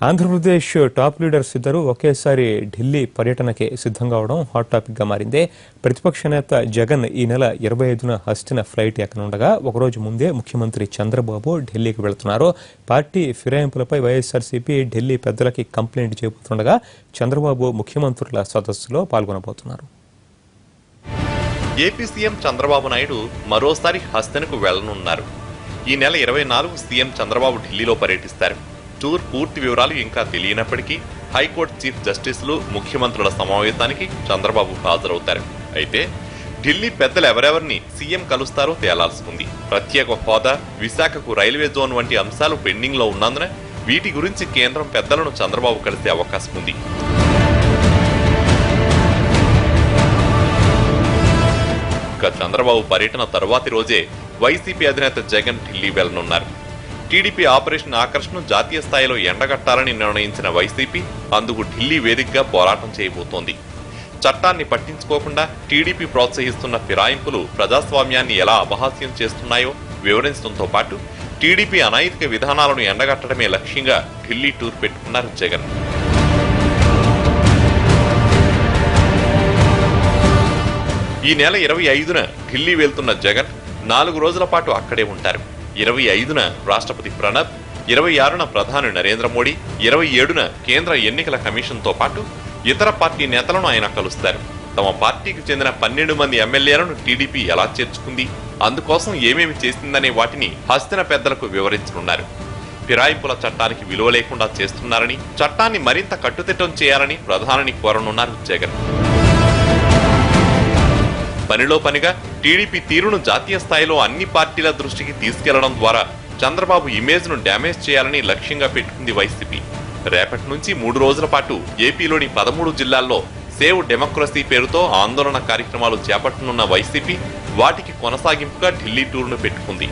Andhra Pradesh top leaders ఇద్దరు ఒకేసారి ఢిల్లీ పర్యటనకి సిద్ధంగా అవడం హాట్ టాపిక్ గా మారింది. ప్రతిపక్ష నేత జగన్ ఈ నెల 25న హస్తిన ఫ్లైట్ ఎక్కనుండగా ఒకరోజు ముందే ముఖ్యమంత్రి చంద్రబాబు ఢిల్లీకి వెళుతున్నారు. పార్టీ ఫిరాయింపులపై వైఎస్ఆర్సీపీ ఢిల్లీ పెద్దలకి కంప్లైంట్ చేయబోతుండగా చంద్రబాబు ముఖ్యమంత్రుల సదస్సులో పాల్గొనబోతున్నారు. ఏపీ సీఎం చంద్రబాబు నాయుడు మరోసారి హస్తినకు వెళ్లనున్నారు. ఈ నెల 24 సీఎం చంద్రబాబు ఢిల్లీలో పర్యటిస్తారు. టూర్ పూర్తి వివరాలు ఇంకా తెలియనప్పటికీ హైకోర్టు చీఫ్ జస్టిసులు ముఖ్యమంత్రుల సమావేశానికి చంద్రబాబు హాజరవుతారు. అయితే ఢిల్లీ పెద్దలు ఎవరెవరిని సీఎం కలుస్తారో తేలాల్సి ఉంది. ప్రత్యేక హోదా, విశాఖకు రైల్వే జోన్ వంటి అంశాలు పెండింగ్ లో ఉన్నందున వీటి గురించి కేంద్రం పెద్దలను చంద్రబాబు కలిసే అవకాశం ఉంది. చంద్రబాబు పర్యటన తరువాతి రోజే వైసీపీ అధినేత జగన్ ఢిల్లీ వెళ్లనున్నారు. టీడీపీ ఆపరేషన్ ఆకర్షణ జాతీయ స్థాయిలో ఎండగట్టాలని నిర్ణయించిన వైసీపీ అందుకు ఢిల్లీ వేదికగా పోరాటం చేయబోతోంది. చట్టాన్ని పట్టించుకోకుండా టీడీపీ ప్రోత్సహిస్తున్న ఫిరాయింపులు ప్రజాస్వామ్యాన్ని ఎలా అపహాస్యం చేస్తున్నాయో వివరించడంతో పాటు టీడీపీ అనైతిక విధానాలను ఎండగట్టడమే లక్ష్యంగా ఢిల్లీ టూర్ పెట్టుకున్నారు జగన్. ఈ నెల 25న ఢిల్లీ వెళ్తున్న జగన్ 4 రోజుల పాటు అక్కడే ఉంటారు. 25న రాష్ట్రపతి ప్రణబ్, 26న ప్రధాని నరేంద్ర మోడీ, 27న కేంద్ర ఎన్నికల కమిషన్తో పాటు ఇతర పార్టీ నేతలను ఆయన కలుస్తారు. తమ పార్టీకి చెందిన 12 మంది ఎమ్మెల్యేలను టీడీపీ ఎలా చేర్చుకుంది, అందుకోసం ఏమేమి చేసిందనే వాటిని హస్తిన పెద్దలకు వివరించనున్నారు. ఫిరాయింపుల చట్టానికి విలువ లేకుండా చేస్తున్నారని, చట్టాన్ని మరింత కట్టుదిట్టం చేయాలని ప్రధానిని కోరనున్నారు జగన్. పనిలో పనిగా టీడీపీ తీరును జాతీయ స్థాయిలో అన్ని పార్టీల దృష్టికి తీసుకెళ్లడం ద్వారా చంద్రబాబు ఇమేజ్ ను డ్యామేజ్ చేయాలని లక్ష్యంగా పెట్టుకుంది వైసీపీ. రేపటి నుంచి 3 రోజుల పాటు ఏపీలోని 13 జిల్లాల్లో సేవ్ డెమోక్రసీ పేరుతో ఆందోళన కార్యక్రమాలు చేపట్టనున్న వైసీపీ వాటికి కొనసాగింపుగా ఢిల్లీ టూర్ను పెట్టుకుంది.